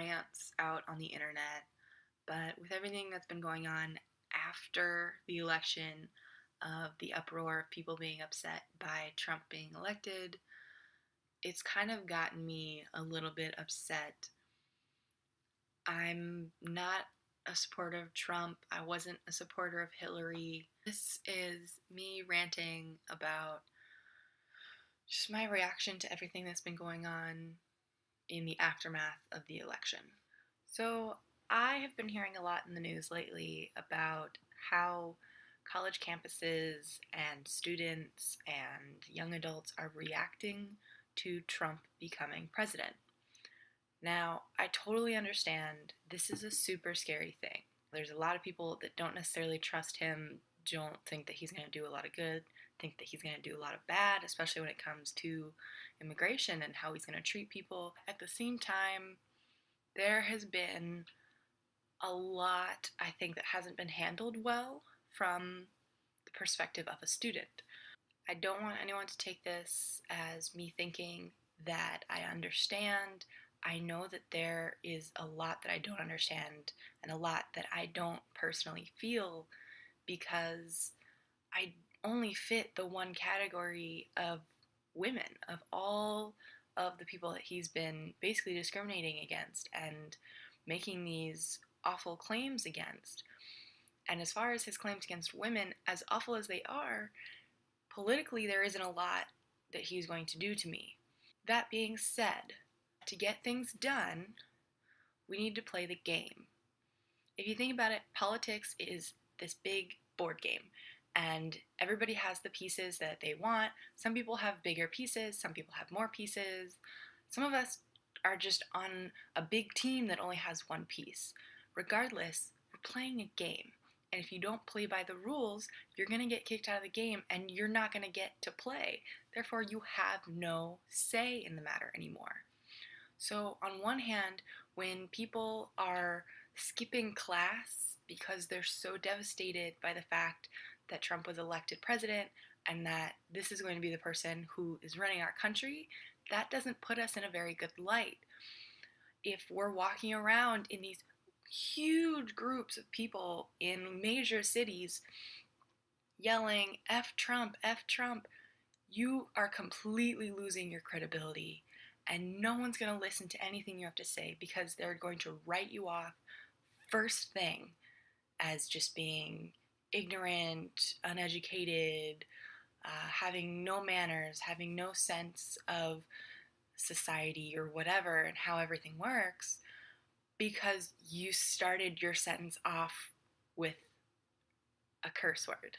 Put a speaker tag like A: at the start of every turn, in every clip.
A: rants out on the internet, but with everything that's been going on after the election, of the uproar of people being upset by Trump being elected, it's kind of gotten me a little bit upset. I'm not a supporter of Trump. I wasn't a supporter of Hillary. This is me ranting about just my reaction to everything that's been going on in the aftermath of the election. So, I have been hearing a lot in the news lately about how college campuses and students and young adults are reacting to Trump becoming president. Now, I totally understand this is a super scary thing. There's a lot of people that don't necessarily trust him, don't think that he's going to do a lot of good, think that he's going to do a lot of bad, especially when it comes to immigration and how he's going to treat people. At the same time, there has been a lot, I think, that hasn't been handled well from the perspective of a student. I don't want anyone to take this as me thinking that I understand. I know that there is a lot that I don't understand and a lot that I don't personally feel because I only fit the one category of women, of all of the people that he's been basically discriminating against and making these awful claims against. And as far as his claims against women, as awful as they are, politically there isn't a lot that he's going to do to me. That being said, to get things done, we need to play the game. If you think about it, politics is this big board game, and everybody has the pieces that they want. Some people have bigger pieces, some people have more pieces. Some of us are just on a big team that only has one piece. Regardless, we're playing a game. And if you don't play by the rules, you're going to get kicked out of the game and you're not going to get to play. Therefore, you have no say in the matter anymore. So, on one hand, when people are skipping class because they're so devastated by the fact that Trump was elected president and that this is going to be the person who is running our country, that doesn't put us in a very good light. If we're walking around in these huge groups of people in major cities yelling, F Trump, F Trump, you are completely losing your credibility. And no one's going to listen to anything you have to say because they're going to write you off first thing as just being ignorant, uneducated, having no manners, having no sense of society or whatever and how everything works because you started your sentence off with a curse word.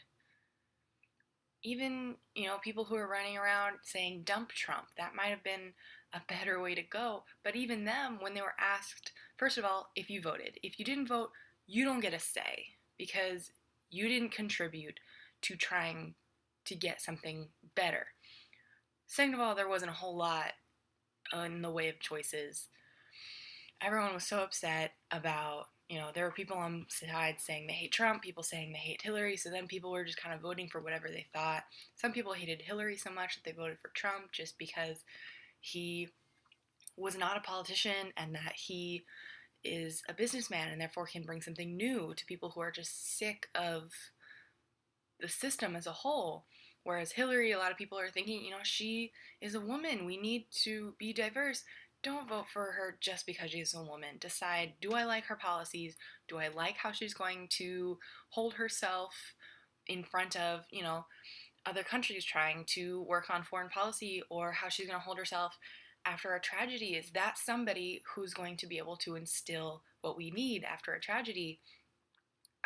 A: Even, people who are running around saying dump Trump, that might have been a better way to go. But even them, when they were asked, first of all, if you voted. If you didn't vote, you don't get a say because you didn't contribute to trying to get something better. Second of all, there wasn't a whole lot in the way of choices. Everyone was so upset about, there were people on sides saying they hate Trump, people saying they hate Hillary, so then people were just kind of voting for whatever they thought. Some people hated Hillary so much that they voted for Trump just because he was not a politician and that he is a businessman and therefore can bring something new to people who are just sick of the system as a whole. Whereas Hillary, a lot of people are thinking, she is a woman. We need to be diverse. Don't vote for her just because she's a woman. Decide, do I like her policies? Do I like how she's going to hold herself in front of, other countries trying to work on foreign policy, or how she's going to hold herself after a tragedy? Is that somebody who's going to be able to instill what we need after a tragedy?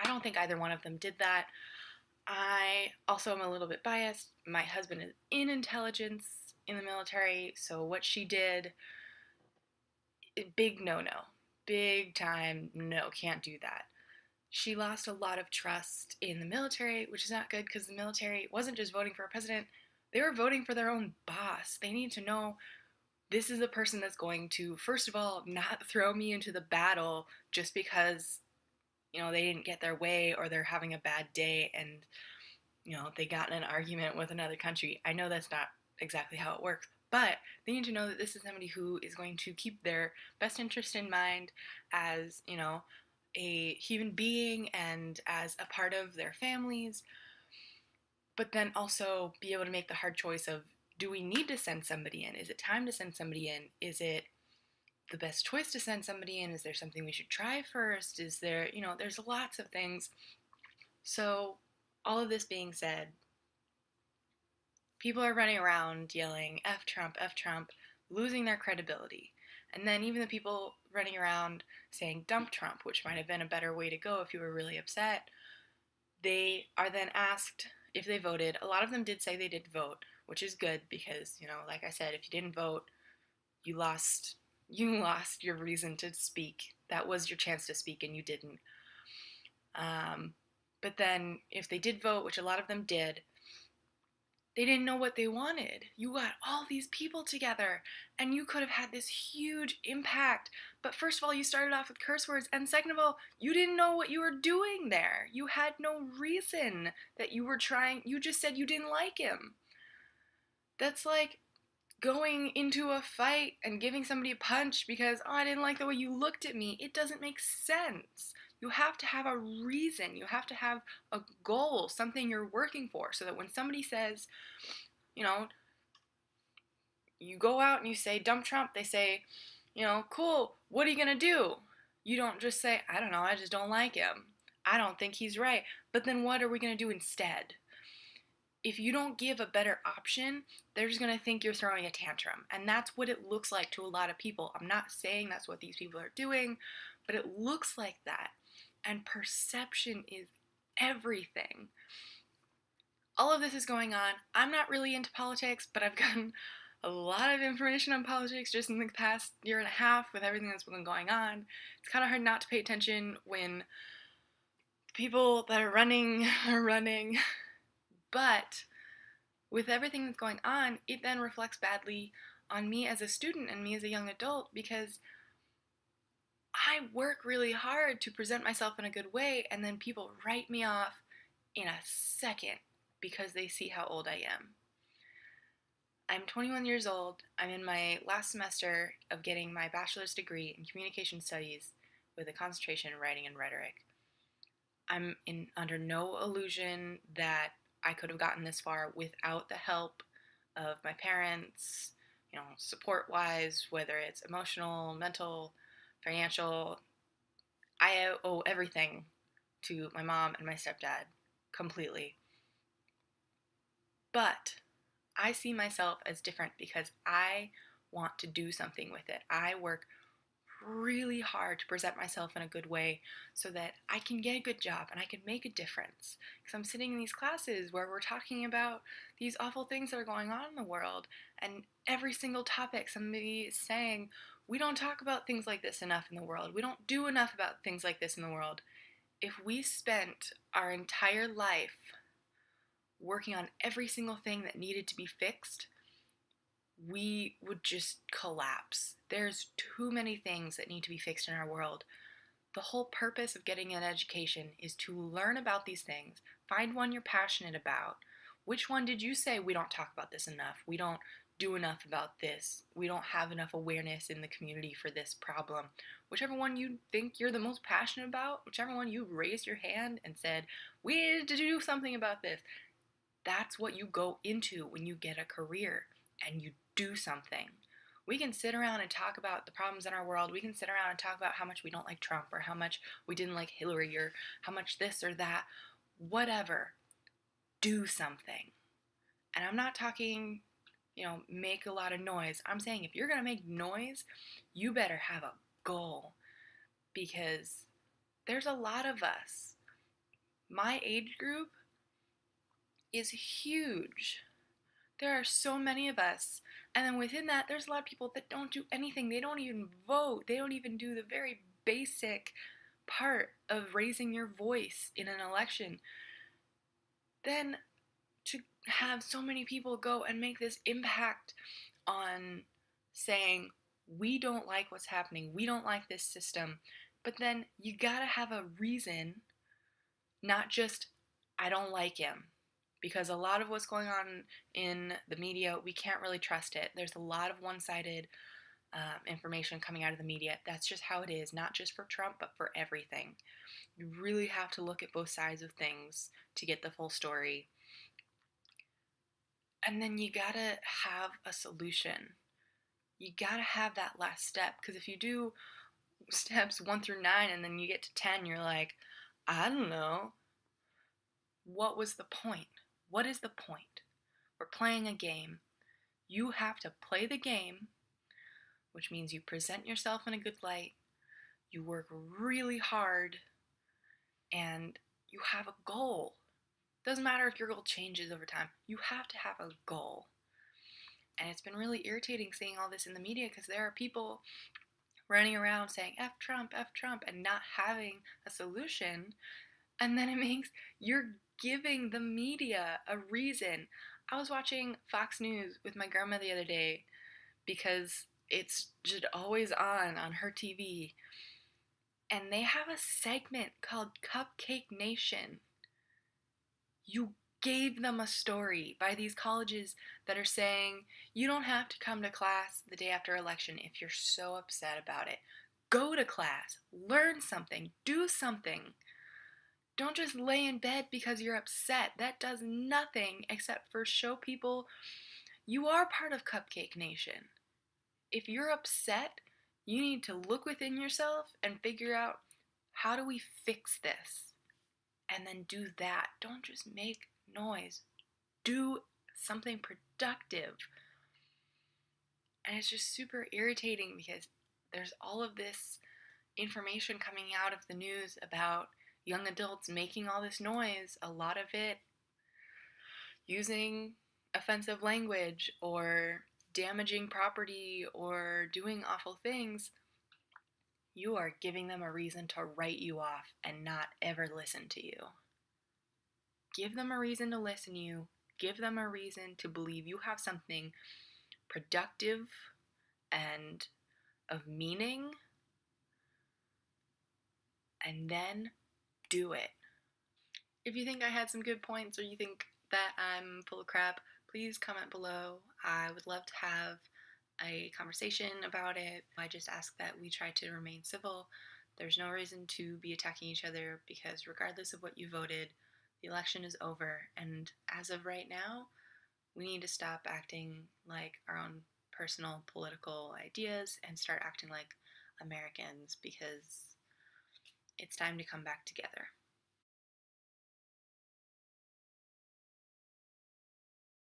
A: I don't think either one of them did that. I also am a little bit biased. My husband is in intelligence in the military, so what she did, big no-no. Big time no, can't do that. She lost a lot of trust in the military, which is not good because the military wasn't just voting for a president, they were voting for their own boss. They need to know this is a person that's going to, first of all, not throw me into the battle just because, they didn't get their way or they're having a bad day and, they got in an argument with another country. I know that's not exactly how it works, But they need to know that this is somebody who is going to keep their best interest in mind as, a human being and as a part of their families, but then also be able to make the hard choice of, do we need to send somebody in? Is it time to send somebody in? Is it the best choice to send somebody in? Is there something we should try first? Is there, there's lots of things. So, all of this being said, people are running around yelling, F Trump, losing their credibility. And then even the people running around saying dump Trump, which might have been a better way to go if you were really upset, they are then asked if they voted. A lot of them did say they did vote, which is good because, like I said, if you didn't vote, you lost your reason to speak. That was your chance to speak and you didn't. But then if they did vote, which a lot of them did, they didn't know what they wanted. You got all these people together and you could have had this huge impact. But first of all, you started off with curse words. And second of all, you didn't know what you were doing there. You had no reason that you were trying. You just said you didn't like him. That's like going into a fight and giving somebody a punch because, I didn't like the way you looked at me. It doesn't make sense. You have to have a reason. You have to have a goal, something you're working for, so that when somebody says, you go out and you say, dump Trump, they say, cool, what are you going to do? You don't just say, I don't know, I just don't like him. I don't think he's right. But then what are we going to do instead? If you don't give a better option, they're just going to think you're throwing a tantrum. And that's what it looks like to a lot of people. I'm not saying that's what these people are doing, but it looks like that. And perception is everything. All of this is going on. I'm not really into politics, but I've gotten a lot of information on politics just in the past year and a half with everything that's been going on. It's kind of hard not to pay attention when people that are running are running. But with everything that's going on, it then reflects badly on me as a student and me as a young adult because I work really hard to present myself in a good way, and then people write me off in a second because they see how old I am. I'm 21 years old. I'm in my last semester of getting my bachelor's degree in communication studies with a concentration in writing and rhetoric. I'm under no illusion that I could have gotten this far without the help of my parents, support-wise, whether it's emotional, mental, financial. I owe everything to my mom and my stepdad, completely. But I see myself as different because I want to do something with it. I work really hard to present myself in a good way so that I can get a good job and I can make a difference. Because I'm sitting in these classes where we're talking about these awful things that are going on in the world, and every single topic somebody is saying, we don't talk about things like this enough in the world. We don't do enough about things like this in the world. If we spent our entire life working on every single thing that needed to be fixed, we would just collapse. There's too many things that need to be fixed in our world. The whole purpose of getting an education is to learn about these things, find one you're passionate about. Which one did you say, we don't talk about this enough? We don't do enough about this. We don't have enough awareness in the community for this problem. Whichever one you think you're the most passionate about, whichever one you raised your hand and said, we need to do something about this. That's what you go into when you get a career and you do something. We can sit around and talk about the problems in our world. We can sit around and talk about how much we don't like Trump or how much we didn't like Hillary or how much this or that. Whatever. Do something. And I'm not talking, make a lot of noise. I'm saying if you're going to make noise, you better have a goal, because there's a lot of us. My age group is huge. There are so many of us. And then within that, there's a lot of people that don't do anything. They don't even vote. They don't even do the very basic part of raising your voice in an election. Then to have so many people go and make this impact on saying, we don't like what's happening. We don't like this system. But then you gotta have a reason, not just, I don't like him. because a lot of what's going on in the media, we can't really trust it. There's a lot of one-sided information coming out of the media. That's just how it is, not just for Trump, but for everything. You really have to look at both sides of things to get the full story. And then you gotta have a solution. You gotta have that last step, because if you do steps 1 through 9 and then you get to 10, you're like, I don't know. What was the point? What is the point? We're playing a game. You have to play the game, which means you present yourself in a good light, you work really hard, and you have a goal. Doesn't matter if your goal changes over time. You have to have a goal. And it's been really irritating seeing all this in the media, because there are people running around saying F Trump, and not having a solution. And then it makes, you're giving the media a reason. I was watching Fox News with my grandma the other day because it's just always on her TV. And they have a segment called Cupcake Nation. You gave them a story by these colleges that are saying, you don't have to come to class the day after election if you're so upset about it. Go to class, learn something, do something. Don't just lay in bed because you're upset. That does nothing except for show people you are part of Cupcake Nation. If you're upset, you need to look within yourself and figure out, how do we fix this? And then do that. Don't just make noise. Do something productive. And it's just super irritating because there's all of this information coming out of the news about young adults making all this noise, a lot of it using offensive language or damaging property or doing awful things. You are giving them a reason to write you off and not ever listen to you. Give them a reason to listen to you. Give them a reason to believe you have something productive and of meaning, and then do it. If you think I had some good points, or you think that I'm full of crap, please comment below. I would love to have a conversation about it. I just ask that we try to remain civil. There's no reason to be attacking each other, because regardless of what you voted, the election is over, and as of right now, we need to stop acting like our own personal political ideas and start acting like Americans, because it's time to come back together.